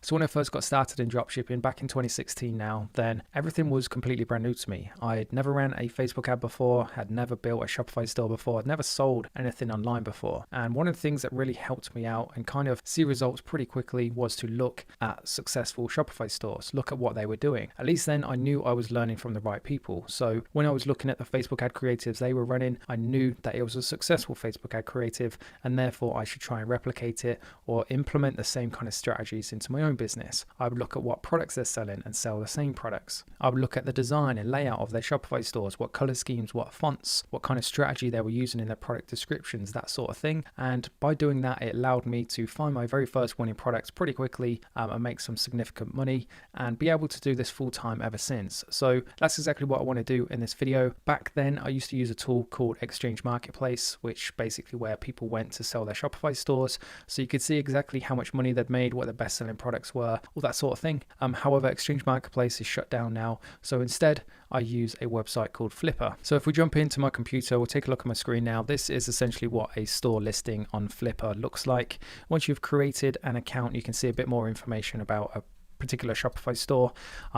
So when I first got started in dropshipping back in 2016 now, then everything was completely brand new to me. I'd never ran a Facebook ad before, had never built a Shopify store before, I'd never sold anything online before. And one of the things that really helped me out and kind of see results pretty quickly was to look at successful Shopify stores, look at what they were doing. At least then I knew I was learning from the right people. So when I was looking at the Facebook ad creatives they were running, I knew that it was a successful Facebook ad creative and therefore I should try and replicate it or implement the same kind of strategies into my own business. I would look at what products they're selling and sell the same products. I would look at the design and layout of their Shopify stores, what color schemes, what fonts, what kind of strategy they were using in their product descriptions, that sort of thing. And by doing that, it allowed me to find my very first winning products pretty quickly and make some significant money and be able to do this full time ever since. So that's exactly what I want to do in this video. Back then, I used to use a tool called Exchange Marketplace, which basically where people went to sell their Shopify stores. So you could see exactly how much money they'd made, what their best selling products were, all that sort of thing. However, Exchange Marketplace is shut down now. So instead, I use a website called Flipper. So if we jump into my computer, we'll take a look at my screen now. This is essentially what a store listing on Flipper looks like. Once you've created an account, you can see a bit more information about a particular Shopify store.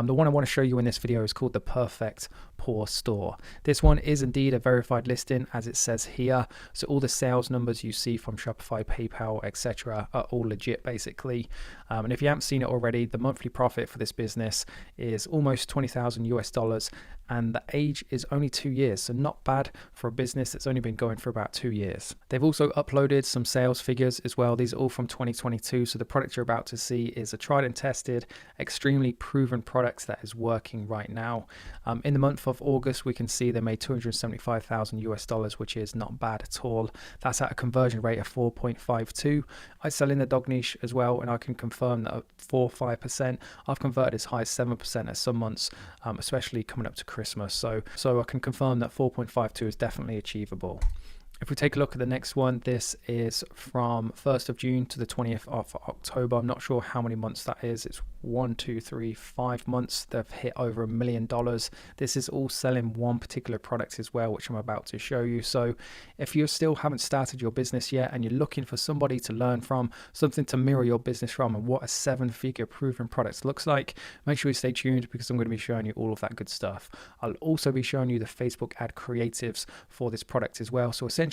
The one I want to show you in this video is called the Perfect Pour Store. This one is indeed a verified listing as it says here. So all the sales numbers you see from Shopify, PayPal, etc. are all legit basically. And if you haven't seen it already, the monthly profit for this business is almost 20,000 US dollars and the age is only 2 years. So not bad for a business that's only been going for about 2 years. They've also uploaded some sales figures as well. These are all from 2022. So the product you're about to see is a tried and tested, extremely proven product that is working right now. In the month of August, we can see they made 275,000 US dollars, which is not bad at all. That's at a conversion rate of 4.52. I sell in the dog niche as well, and I can confirm that at 4-5%, I've converted as high as 7% at some months, especially coming up to Christmas. So I can confirm that 4.52 is definitely achievable. If we take a look at the next one, this is from 1st of June to the 20th of October. I'm not sure how many months that is. It's 1, 2, 3, 5 months. They've hit over $1 million. This is all selling one particular product as well, which I'm about to show you. So if you still haven't started your business yet and you're looking for somebody to learn from, something to mirror your business from and what a 7-figure proven product looks like, make sure you stay tuned because I'm going to be showing you all of that good stuff. I'll also be showing you the Facebook ad creatives for this product as well. So essentially,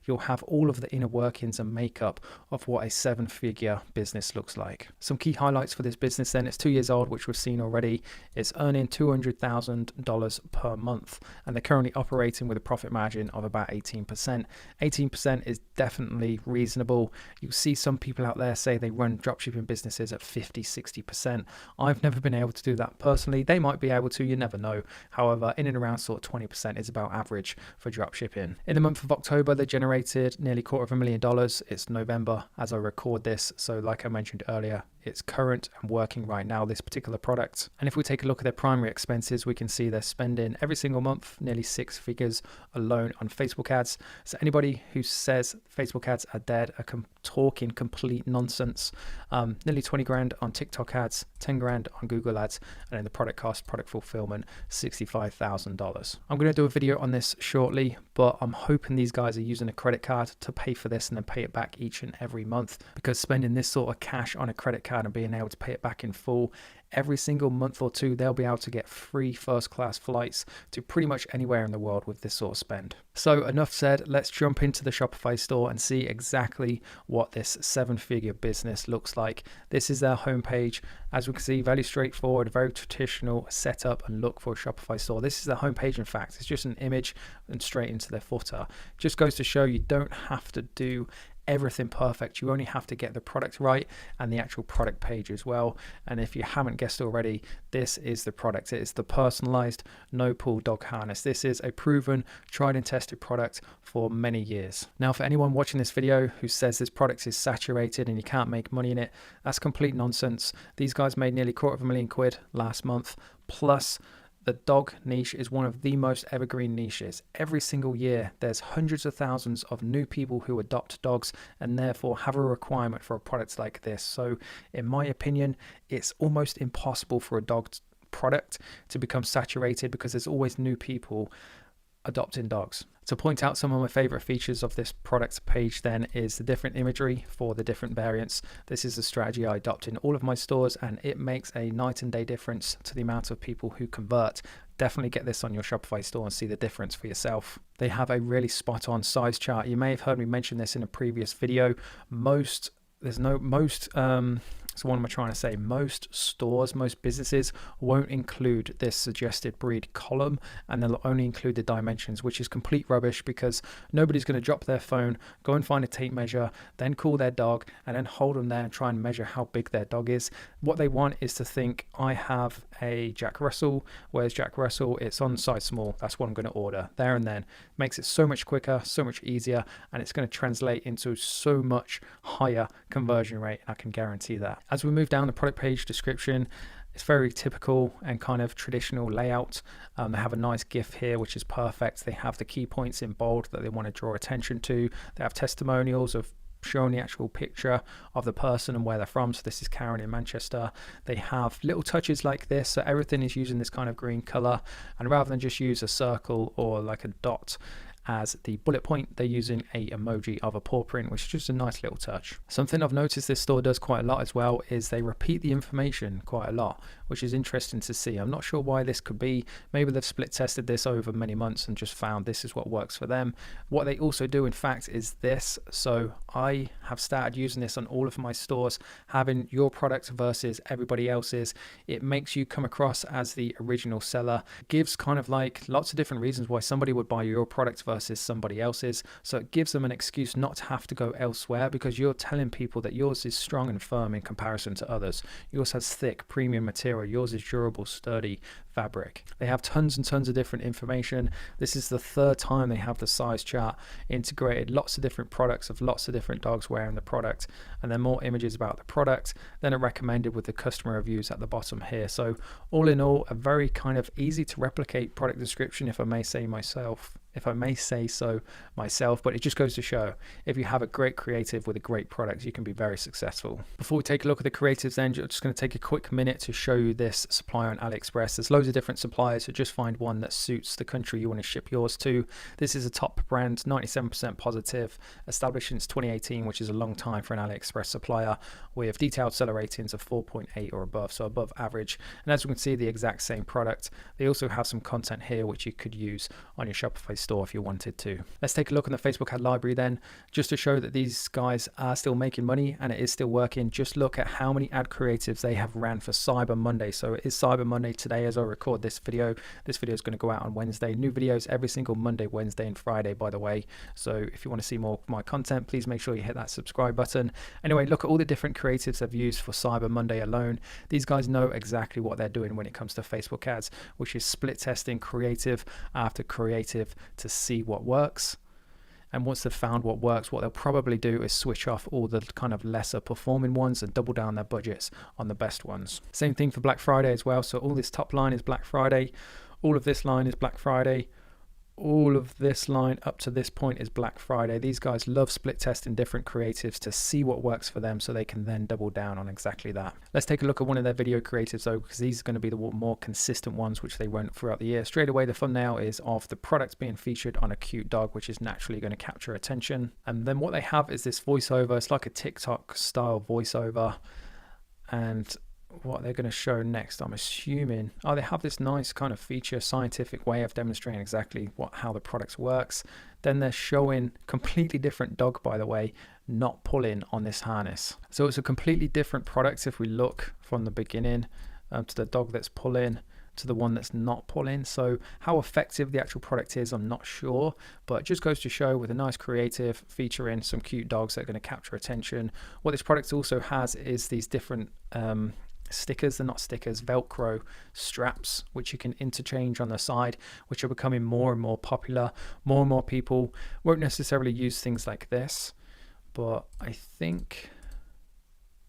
you'll have all of the inner workings and makeup of what a 7-figure business looks like. Some key highlights for this business then, it's 2 years old, which we've seen already. It's earning $200,000 per month, and they're currently operating with a profit margin of about 18%. 18% is definitely reasonable. You see some people out there say they run dropshipping businesses at 50-60%. I've never been able to do that personally. They might be able to, you never know. However, in and around sort of 20% is about average for dropshipping. In the month of October, they generated nearly $250,000. It's November as I record this, so like I mentioned earlier, it's current and working right now, this particular product. And if we take a look at their primary expenses, we can see they're spending every single month nearly 6 figures alone on Facebook ads. So anybody who says Facebook ads are dead are talking complete nonsense. Nearly 20 grand on TikTok ads, 10 grand on Google ads, and then the product cost, product fulfillment, $65,000. I'm going to do a video on this shortly, but I'm hoping these guys are using a credit card to pay for this and then pay it back each and every month, because spending this sort of cash on a credit card and being able to pay it back in full every single month or two, they'll be able to get free first-class flights to pretty much anywhere in the world with this sort of spend. So enough said, let's jump into the Shopify store and see exactly what this 7-figure business looks like. This is their homepage. As we can see, very straightforward, very traditional setup and look for a Shopify store. This is the homepage. In fact, it's just an image and straight into their footer. Just goes to show you don't have to do everything perfect. You only have to get the product right and the actual product page as well. And if you haven't guessed already, this is the product. It is the personalized no pull dog harness. This is a proven, tried and tested product for many years. Now, for anyone watching this video who says this product is saturated and you can't make money in it, that's complete nonsense. These guys made nearly £250,000 last month, plus the dog niche is one of the most evergreen niches. Every single year, there's hundreds of thousands of new people who adopt dogs and therefore have a requirement for a product like this. So in my opinion, it's almost impossible for a dog product to become saturated because there's always new people adopting dogs. To point out some of my favorite features of this product page then is the different imagery for the different variants. This is a strategy I adopt in all of my stores, and it makes a night and day difference to the amount of people who convert. Definitely get this on your Shopify store and see the difference for yourself. They have a really spot on size chart. You may have heard me mention this in a previous video. So what am I trying to say? Most stores, most businesses won't include this suggested breed column, and they'll only include the dimensions, which is complete rubbish because nobody's going to drop their phone, go and find a tape measure, then call their dog, and then hold them there and try and measure how big their dog is. What they want is to think, I have a Jack Russell. Where's Jack Russell? It's on size small. That's what I'm going to order there and then. Makes it so much quicker, so much easier, and it's going to translate into so much higher conversion rate. I can guarantee that. As we move down the product page description, it's very typical and kind of traditional layout. They have a nice GIF here, which is perfect. They have the key points in bold that they want to draw attention to. They have testimonials of showing the actual picture of the person and where they're from. So this is Karen in Manchester. They have little touches like this. So everything is using this kind of green color. And rather than just use a circle or like a dot as the bullet point, they're using a emoji of a paw print, which is just a nice little touch. Something I've noticed this store does quite a lot as well is they repeat the information quite a lot, which is interesting to see. I'm not sure why this could be. Maybe they've split tested this over many months and just found this is what works for them. What they also do, in fact, is this. So I have started using this on all of my stores, having your product versus everybody else's. It makes you come across as the original seller. It gives kind of like lots of different reasons why somebody would buy your product versus somebody else's. So it gives them an excuse not to have to go elsewhere because you're telling people that yours is strong and firm in comparison to others. Yours has thick premium material. Yours is durable, sturdy fabric. They have tons and tons of different information. This is the third time they have the size chart integrated. Lots of different products of lots of different dogs wearing the product, and then more images about the product. Then a recommended with the customer reviews at the bottom here. So all in all, a very kind of easy to replicate product description, if I may say so myself, but it just goes to show if you have a great creative with a great product, you can be very successful. Before we take a look at the creatives then, I'm just going to take a quick minute to show you this supplier on AliExpress. There's loads of different suppliers, so just find one that suits the country you want to ship yours to. This is a top brand, 97% positive, established since 2018, which is a long time for an AliExpress supplier. We have detailed seller ratings of 4.8 or above, so above average. And as we can see, the exact same product. They also have some content here which you could use on your Shopify store if you wanted to. Let's take a look on the Facebook ad library then, just to show that these guys are still making money and it is still working. Just look at how many ad creatives they have ran for Cyber Monday. So it is Cyber Monday today as I record this video. This video is going to go out on Wednesday. New videos every single Monday, Wednesday and Friday, by the way. So if you want to see more of my content, please make sure you hit that subscribe button. Anyway, look at all the different creatives I've used for Cyber Monday alone. These guys know exactly what they're doing when it comes to Facebook ads, which is split testing creative after creative to see what works. And once they've found what works, what they'll probably do is switch off all the kind of lesser performing ones and double down their budgets on the best ones. Same thing for Black Friday as well. So all this top line is Black Friday. All of this line is Black Friday. All of this line up to this point is Black Friday. These guys love split testing different creatives to see what works for them so they can then double down on exactly that. Let's take a look at one of their video creatives though, because these are going to be the more consistent ones which they run throughout the year. Straight away, the thumbnail is of the product being featured on a cute dog, which is naturally going to capture attention. And then what they have is this voiceover. It's like a TikTok style voiceover. And what they're going to show next, I'm assuming, they have this nice kind of feature scientific way of demonstrating exactly how the product works. Then they're showing completely different dog, by the way, not pulling on this harness. So it's a completely different product if we look from the beginning to the dog that's pulling to the one that's not pulling. So how effective the actual product is, I'm not sure, but it just goes to show with a nice creative featuring some cute dogs that are going to capture attention. What this product also has is these different stickers, they're not stickers, Velcro straps, which you can interchange on the side, which are becoming more and more popular. More and more people won't necessarily use things like this, but I think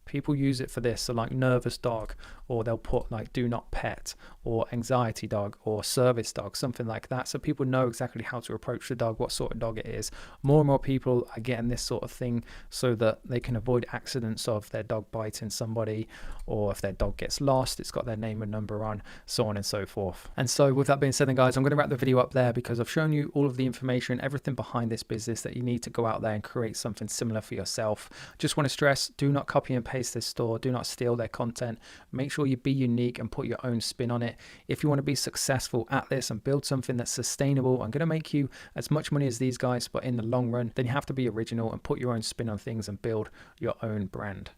People use it for this, so like nervous dog, or they'll put like do not pet, or anxiety dog, or service dog, something like that, so people know exactly how to approach the dog, what sort of dog it is. More and more people are getting this sort of thing so that they can avoid accidents of their dog biting somebody, or if their dog gets lost, it's got their name and number on, so on and so forth. And so with that being said then guys, I'm going to wrap the video up there because I've shown you all of the information, everything behind this business that you need to go out there and create something similar for yourself. Just want to stress, do not copy and paste this store, do not steal their content. Make sure you be unique and put your own spin on it. If you want to be successful at this and build something that's sustainable and going to make you as much money as these guys, but in the long run, then you have to be original and put your own spin on things and build your own brand.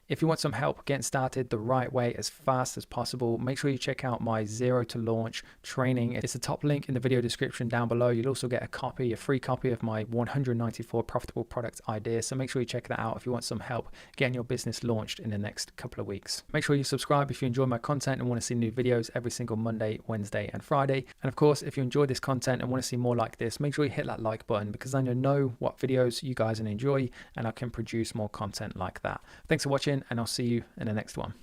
If you want some help getting started the right way as fast as possible, make sure you check out my Zero to Launch training. It's the top link in the video description down below. You'll also get a free copy of my 194 profitable product ideas. So make sure you check that out if you want some help getting your business launched in the next couple of weeks. Make sure you subscribe if you enjoy my content and want to see new videos every single Monday, Wednesday, and Friday. And of course, if you enjoy this content and want to see more like this, make sure you hit that like button because then you'll know what videos you guys enjoy and I can produce more content like that. Thanks for watching, and I'll see you in the next one.